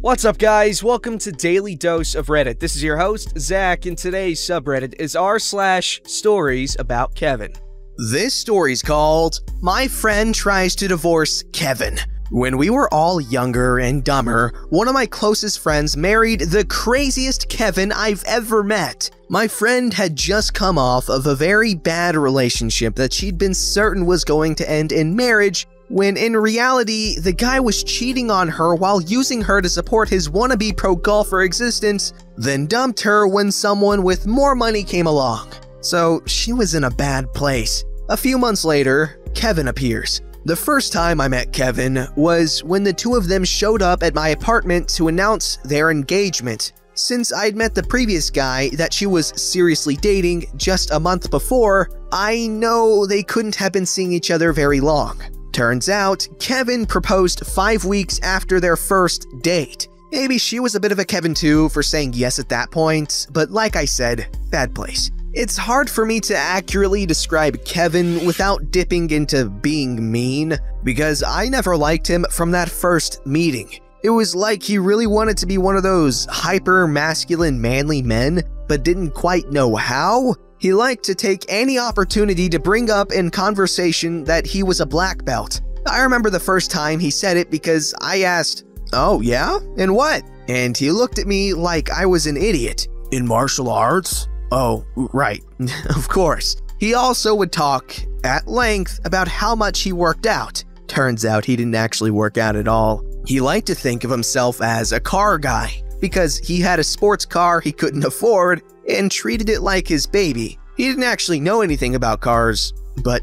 What's up, guys? Welcome to Daily Dose of Reddit. This is your host, Zach, and today's subreddit is r/StoriesAboutKevin. This story's called, My Friend Tries to Divorce Kevin. When we were all younger and dumber, one of my closest friends married the craziest Kevin I've ever met. My friend had just come off of a very bad relationship that she'd been certain was going to end in marriage, when in reality, the guy was cheating on her while using her to support his wannabe pro-golfer existence, then dumped her when someone with more money came along. So she was in a bad place. A few months later, Kevin appears. The first time I met Kevin was when the two of them showed up at my apartment to announce their engagement. Since I'd met the previous guy that she was seriously dating just a month before, I know they couldn't have been seeing each other very long. Turns out, Kevin proposed 5 weeks after their first date. Maybe she was a bit of a Kevin too for saying yes at that point, but like I said, bad place. It's hard for me to accurately describe Kevin without dipping into being mean, because I never liked him from that first meeting. It was like he really wanted to be one of those hyper-masculine manly men, but didn't quite know how. He liked to take any opportunity to bring up in conversation that he was a black belt. I remember the first time he said it because I asked, "Oh yeah? In what?" And he looked at me like I was an idiot. "In martial arts?" "Oh, right, of course." He also would talk at length about how much he worked out. Turns out he didn't actually work out at all. He liked to think of himself as a car guy because he had a sports car he couldn't afford and treated it like his baby. He didn't actually know anything about cars, but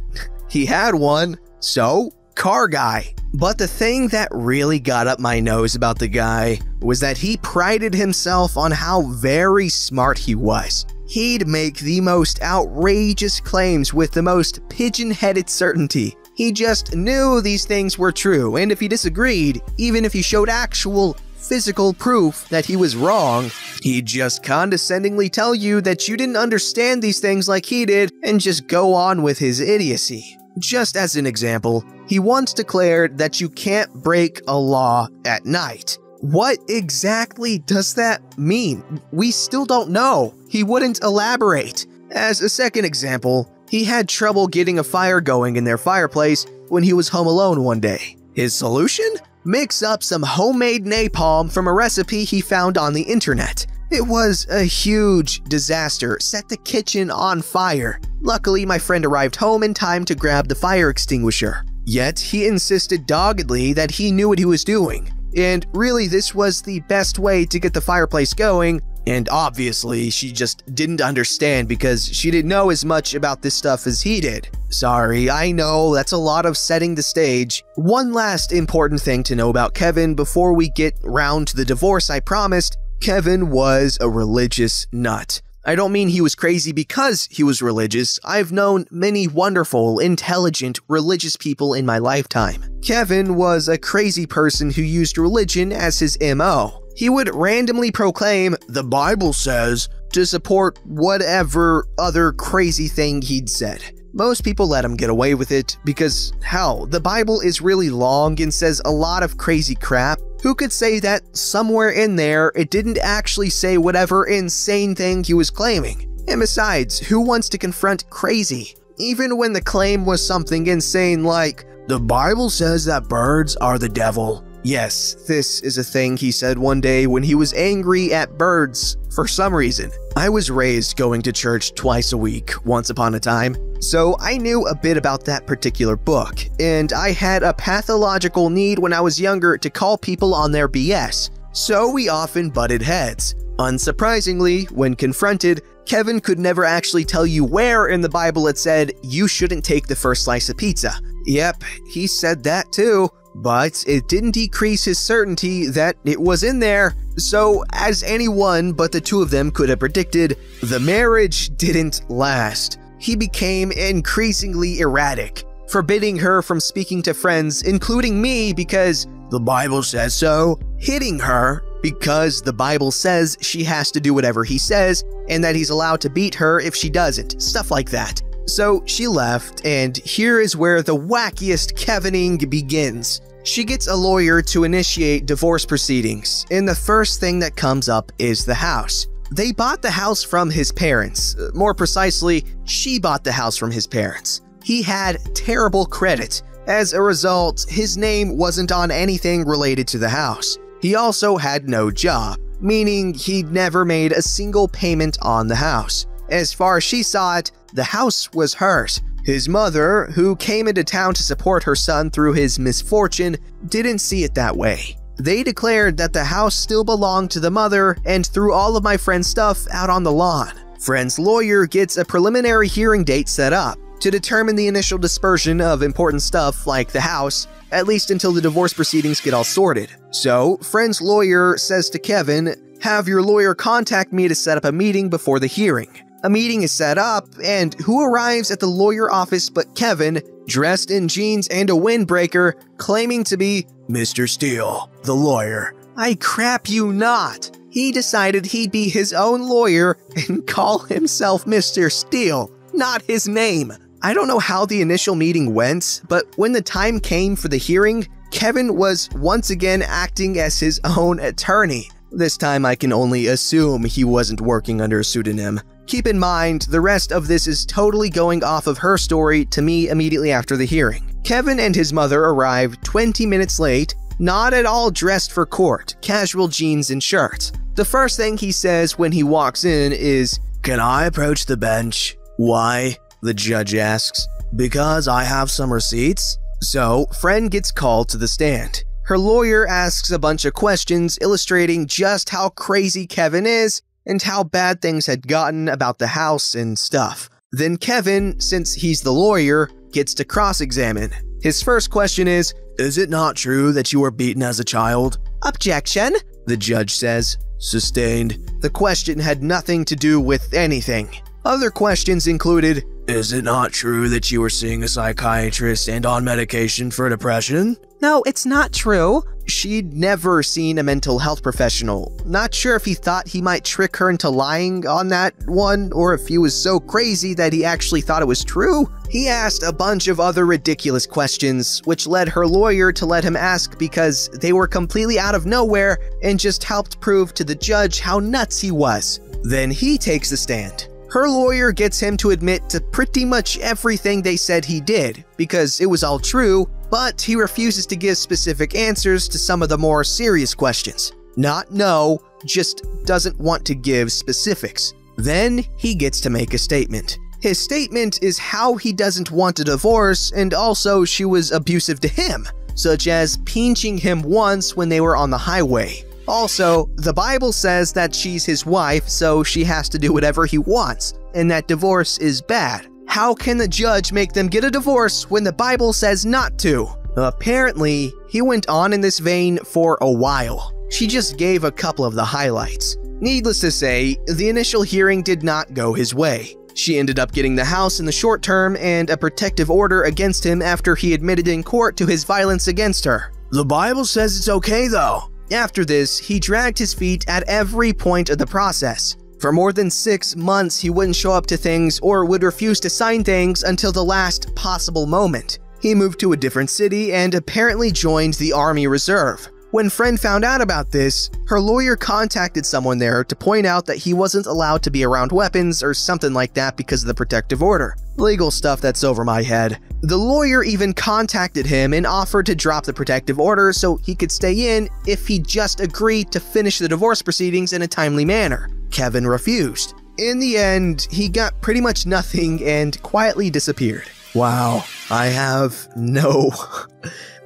he had one, so car guy. But the thing that really got up my nose about the guy was that he prided himself on how very smart he was. He'd make the most outrageous claims with the most pigeon-headed certainty. He just knew these things were true, and if he disagreed, even if he showed actual physical proof that he was wrong, he'd just condescendingly tell you that you didn't understand these things like he did and just go on with his idiocy. Just as an example, he once declared that you can't break a law at night. What exactly does that mean? We still don't know. He wouldn't elaborate. As a second example, he had trouble getting a fire going in their fireplace when he was home alone one day. His solution? Mix up some homemade napalm from a recipe he found on the internet. It was a huge disaster, set the kitchen on fire. Luckily, my friend arrived home in time to grab the fire extinguisher. Yet, he insisted doggedly that he knew what he was doing. And really, this was the best way to get the fireplace going. And obviously, she just didn't understand because she didn't know as much about this stuff as he did. Sorry, I know that's a lot of setting the stage. One last important thing to know about Kevin before we get round to the divorce I promised. Kevin was a religious nut. I don't mean he was crazy because he was religious. I've known many wonderful, intelligent, religious people in my lifetime. Kevin was a crazy person who used religion as his MO. He would randomly proclaim, "The Bible says," to support whatever other crazy thing he'd said. Most people let him get away with it because, hell, the Bible is really long and says a lot of crazy crap. Who could say that somewhere in there it didn't actually say whatever insane thing he was claiming? And besides, who wants to confront crazy? Even when the claim was something insane like, "The Bible says that birds are the devil." Yes, this is a thing he said one day when he was angry at birds for some reason. I was raised going to church twice a week, once upon a time, so I knew a bit about that particular book, and I had a pathological need when I was younger to call people on their BS, so we often butted heads. Unsurprisingly, when confronted, Kevin could never actually tell you where in the Bible it said you shouldn't take the first slice of pizza. Yep, he said that too. But it didn't decrease his certainty that it was in there. So, as anyone but the two of them could have predicted, the marriage didn't last. He became increasingly erratic, forbidding her from speaking to friends, including me because the Bible says so, hitting her because the Bible says she has to do whatever he says, and that he's allowed to beat her if she doesn't, stuff like that. So she left, and here is where the wackiest Kevining begins. She gets a lawyer to initiate divorce proceedings, and the first thing that comes up is the house. They bought the house from his parents. More precisely, she bought the house from his parents. He had terrible credit. As a result, his name wasn't on anything related to the house. He also had no job, meaning he'd never made a single payment on the house. As far as she saw it, the house was hers. His mother, who came into town to support her son through his misfortune, didn't see it that way. They declared that the house still belonged to the mother and threw all of my friend's stuff out on the lawn. Friend's lawyer gets a preliminary hearing date set up to determine the initial dispersion of important stuff like the house, at least until the divorce proceedings get all sorted. So, friend's lawyer says to Kevin, "Have your lawyer contact me to set up a meeting before the hearing." A meeting is set up, and who arrives at the lawyer office but Kevin, dressed in jeans and a windbreaker, claiming to be Mr. Steele, the lawyer. I crap you not. He decided he'd be his own lawyer and call himself Mr. Steele, not his name. I don't know how the initial meeting went, but when the time came for the hearing, Kevin was once again acting as his own attorney. This time I can only assume he wasn't working under a pseudonym. Keep in mind, the rest of this is totally going off of her story to me immediately after the hearing. Kevin and his mother arrive 20 minutes late, not at all dressed for court, casual jeans and shirts. The first thing he says when he walks in is, "Can I approach the bench?" "Why?" the judge asks. "Because I have some receipts." So, friend gets called to the stand. Her lawyer asks a bunch of questions illustrating just how crazy Kevin is and how bad things had gotten about the house and stuff. Then Kevin, since he's the lawyer, gets to cross-examine. His first question is it not true that you were beaten as a child?" "Objection," the judge says. "Sustained." The question had nothing to do with anything. Other questions included, "Is it not true that you were seeing a psychiatrist and on medication for depression?" "No, it's not true." She'd never seen a mental health professional. Not sure if he thought he might trick her into lying on that one, or if he was so crazy that he actually thought it was true. He asked a bunch of other ridiculous questions, which led her lawyer to let him ask because they were completely out of nowhere and just helped prove to the judge how nuts he was. Then he takes the stand. Her lawyer gets him to admit to pretty much everything they said he did, because it was all true, but he refuses to give specific answers to some of the more serious questions. Not no, just doesn't want to give specifics. Then he gets to make a statement. His statement is how he doesn't want a divorce, and also she was abusive to him, such as pinching him once when they were on the highway. Also, the Bible says that she's his wife, so she has to do whatever he wants, and that divorce is bad. How can the judge make them get a divorce when the Bible says not to? Apparently, he went on in this vein for a while. She just gave a couple of the highlights. Needless to say, the initial hearing did not go his way. She ended up getting the house in the short term and a protective order against him after he admitted in court to his violence against her. "The Bible says it's okay though." After this, he dragged his feet at every point of the process. For more than 6 months, he wouldn't show up to things or would refuse to sign things until the last possible moment. He moved to a different city and apparently joined the Army Reserve. When friend found out about this, her lawyer contacted someone there to point out that he wasn't allowed to be around weapons or something like that because of the protective order. Legal stuff that's over my head. The lawyer even contacted him and offered to drop the protective order so he could stay in if he just agreed to finish the divorce proceedings in a timely manner. Kevin refused. In the end, he got pretty much nothing and quietly disappeared. Wow, I have no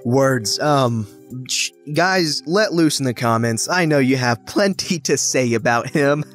words. Guys, let loose in the comments. I know you have plenty to say about him.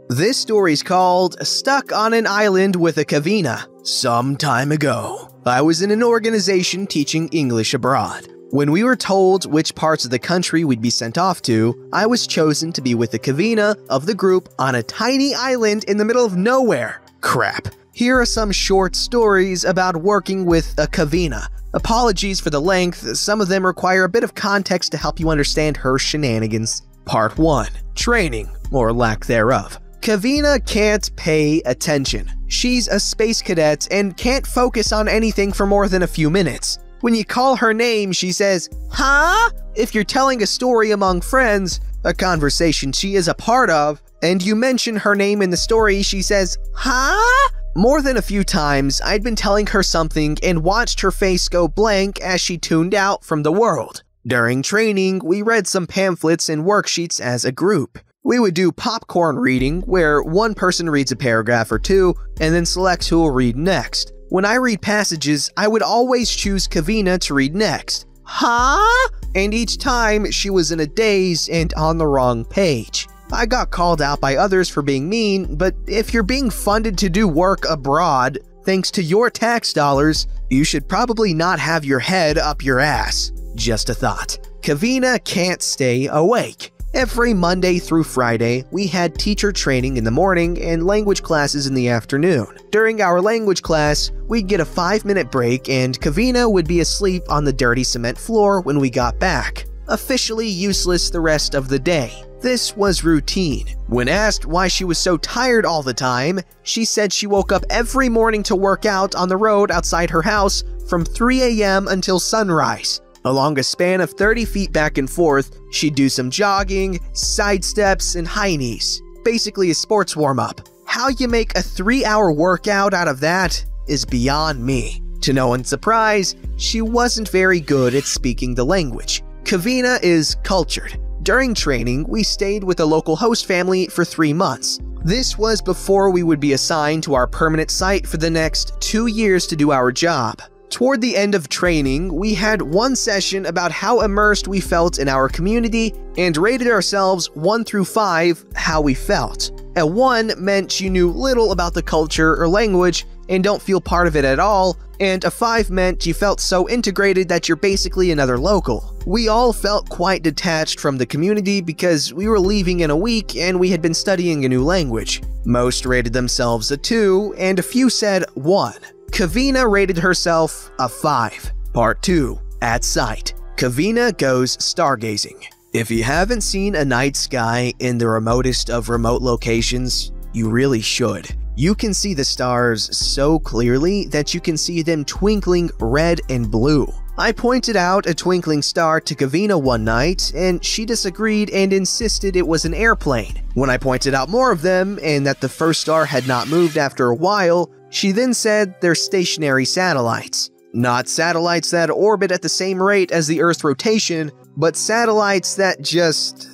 This story's called Stuck on an Island with a Kavina. Some time ago, I was in an organization teaching English abroad. When we were told which parts of the country we'd be sent off to, I was chosen to be with the Kavina of the group on a tiny island in the middle of nowhere. Crap. Here are some short stories about working with a Kavina. Apologies for the length, some of them require a bit of context to help you understand her shenanigans. Part 1. Training, or lack thereof. Kavina can't pay attention. She's a space cadet and can't focus on anything for more than a few minutes. When you call her name, she says, "Huh?" If you're telling a story among friends, a conversation she is a part of, and you mention her name in the story, she says, "Huh?" More than a few times, I'd been telling her something and watched her face go blank as she tuned out from the world. During training, we read some pamphlets and worksheets as a group. We would do popcorn reading, where one person reads a paragraph or two and then selects who will read next. When I read passages, I would always choose Kevina to read next. Huh? And each time, she was in a daze and on the wrong page. I got called out by others for being mean, but if you're being funded to do work abroad, thanks to your tax dollars, you should probably not have your head up your ass. Just a thought. Kevina can't stay awake. Every Monday through Friday, we had teacher training in the morning and language classes in the afternoon. During our language class, we'd get a 5-minute break and Kevina would be asleep on the dirty cement floor when we got back, officially useless the rest of the day. This was routine. When asked why she was so tired all the time, she said she woke up every morning to work out on the road outside her house from 3 a.m. until sunrise. Along a span of 30 feet back and forth, she'd do some jogging, side steps, and high knees. Basically a sports warm-up. How you make a 3-hour workout out of that is beyond me. To no one's surprise, she wasn't very good at speaking the language. Kevina is cultured. During training, we stayed with a local host family for 3 months. This was before we would be assigned to our permanent site for the next 2 years to do our job. Toward the end of training, we had one session about how immersed we felt in our community and rated ourselves 1 through 5 how we felt. A 1 meant you knew little about the culture or language and don't feel part of it at all, and a 5 meant you felt so integrated that you're basically another local. We all felt quite detached from the community because we were leaving in a week and we had been studying a new language. Most rated themselves a 2 and a few said 1. Kevina rated herself a 5. Part 2. At sight. Kevina goes stargazing. If you haven't seen a night sky in the remotest of remote locations, you really should. You can see the stars so clearly that you can see them twinkling red and blue. I pointed out a twinkling star to Kevina one night, and she disagreed and insisted it was an airplane. When I pointed out more of them, and that the first star had not moved after a while, she then said they're stationary satellites. Not satellites that orbit at the same rate as the Earth's rotation, but satellites that just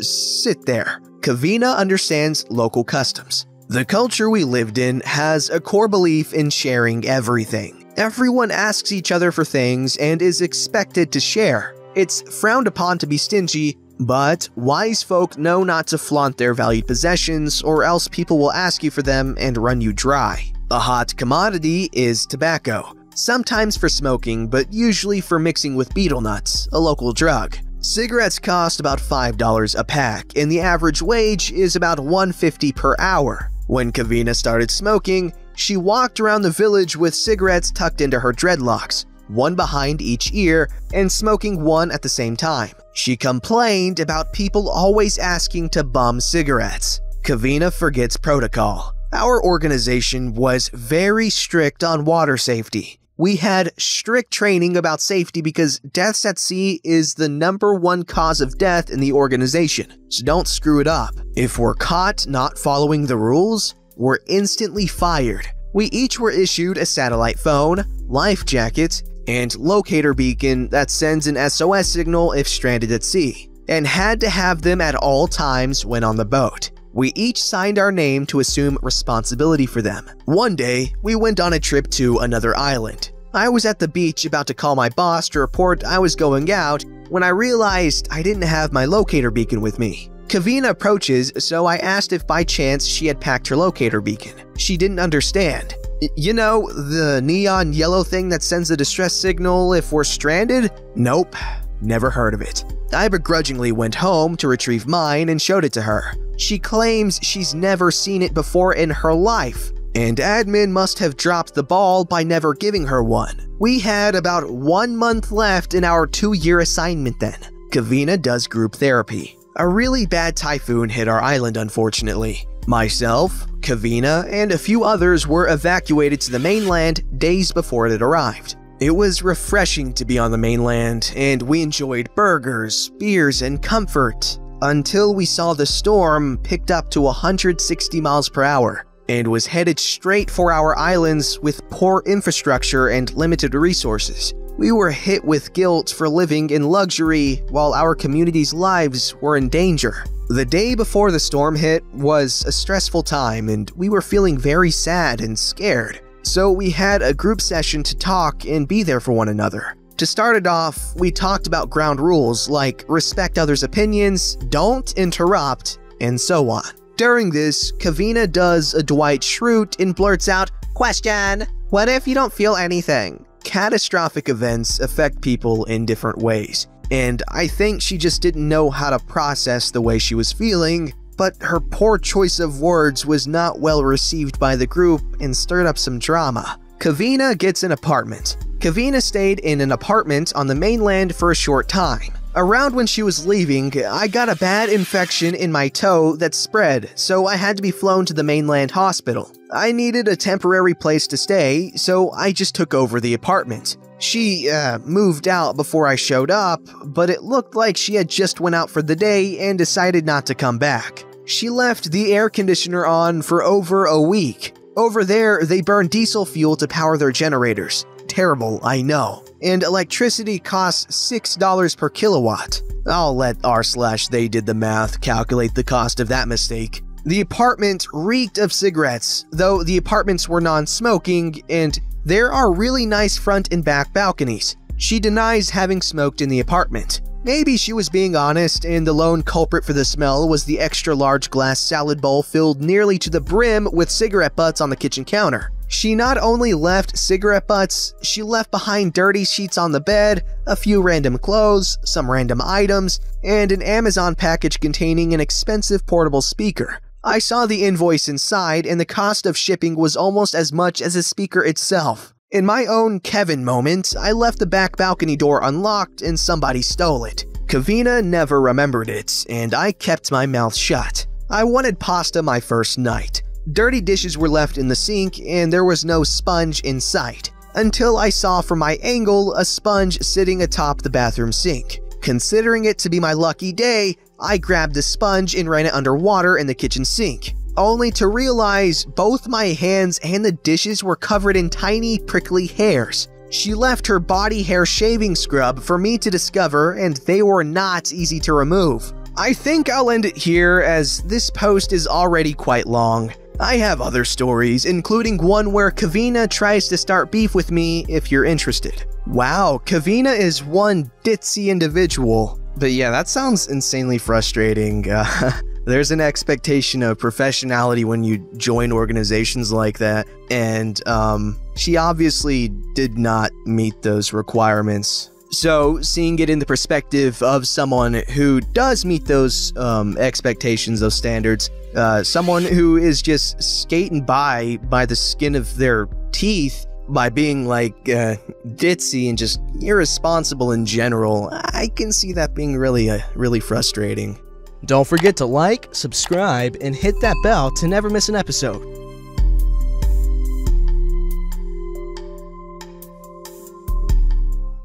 sit there. Kevina understands local customs. The culture we lived in has a core belief in sharing everything. Everyone asks each other for things and is expected to share. It's frowned upon to be stingy, but wise folk know not to flaunt their valued possessions or else people will ask you for them and run you dry. A hot commodity is tobacco, sometimes for smoking, but usually for mixing with betel nuts, a local drug. Cigarettes cost about $5 a pack, and the average wage is about $1.50 per hour. When Kevina started smoking, she walked around the village with cigarettes tucked into her dreadlocks, one behind each ear, and smoking one at the same time. She complained about people always asking to bum cigarettes. Kevina forgets protocol. Our organization was very strict on water safety. We had strict training about safety because deaths at sea is the #1 cause of death in the organization, so don't screw it up. If we're caught not following the rules, we're instantly fired. We each were issued a satellite phone, life jacket, and locator beacon that sends an SOS signal if stranded at sea, and had to have them at all times when on the boat. We each signed our name to assume responsibility for them. One day, we went on a trip to another island. I was at the beach about to call my boss to report I was going out when I realized I didn't have my locator beacon with me. Kevina approaches, so I asked if by chance she had packed her locator beacon. She didn't understand. You know, the neon yellow thing that sends a distress signal if we're stranded? Nope, never heard of it. I begrudgingly went home to retrieve mine and showed it to her. She claims she's never seen it before in her life, and admin must have dropped the ball by never giving her one. We had about 1 month left in our 2-year assignment then. Kevina does group therapy. A really bad typhoon hit our island, unfortunately. Myself, Kevina, and a few others were evacuated to the mainland days before it arrived. It was refreshing to be on the mainland, and we enjoyed burgers, beers, and comfort, until we saw the storm picked up to 160 miles per hour, and was headed straight for our islands with poor infrastructure and limited resources. We were hit with guilt for living in luxury while our community's lives were in danger. The day before the storm hit was a stressful time, and we were feeling very sad and scared. So we had a group session to talk and be there for one another. To start it off, we talked about ground rules like respect others' opinions, don't interrupt, and so on. During this, Kevina does a Dwight Schrute and blurts out, "Question, what if you don't feel anything?" Catastrophic events affect people in different ways, and I think she just didn't know how to process the way she was feeling, but her poor choice of words was not well received by the group and stirred up some drama. Kevina gets an apartment. Kevina stayed in an apartment on the mainland for a short time. Around when she was leaving, I got a bad infection in my toe that spread, so I had to be flown to the mainland hospital. I needed a temporary place to stay, so I just took over the apartment. She, moved out before I showed up, but it looked like she had just went out for the day and decided not to come back. She left the air conditioner on for over a week. Over there, they burn diesel fuel to power their generators. Terrible, I know. And electricity costs $6 per kilowatt. I'll let r/they did the math calculate the cost of that mistake. The apartment reeked of cigarettes, though the apartments were non-smoking, and there are really nice front and back balconies. She denies having smoked in the apartment. Maybe she was being honest, and the lone culprit for the smell was the extra-large glass salad bowl filled nearly to the brim with cigarette butts on the kitchen counter. She not only left cigarette butts, she left behind dirty sheets on the bed, a few random clothes, some random items, and an Amazon package containing an expensive portable speaker. I saw the invoice inside, and the cost of shipping was almost as much as the speaker itself. In my own Kevin moment, I left the back balcony door unlocked and somebody stole it. Kevina never remembered it, and I kept my mouth shut. I wanted pasta my first night. Dirty dishes were left in the sink, and there was no sponge in sight, until I saw from my angle a sponge sitting atop the bathroom sink. Considering it to be my lucky day, I grabbed the sponge and ran it underwater in the kitchen sink, only to realize both my hands and the dishes were covered in tiny prickly hairs. She left her body hair shaving scrub for me to discover, and they were not easy to remove. I think I'll end it here, as this post is already quite long. I have other stories, including one where Kevina tries to start beef with me if you're interested. Wow, Kevina is one ditzy individual. But yeah, that sounds insanely frustrating. There's an expectation of professionality when you join organizations like that, and she obviously did not meet those requirements. So, seeing it in the perspective of someone who does meet those expectations, those standards, someone who is just skating by the skin of their teeth, by being like ditzy and just irresponsible in general, I can see that being really frustrating. Don't forget to like, subscribe, and hit that bell to never miss an episode.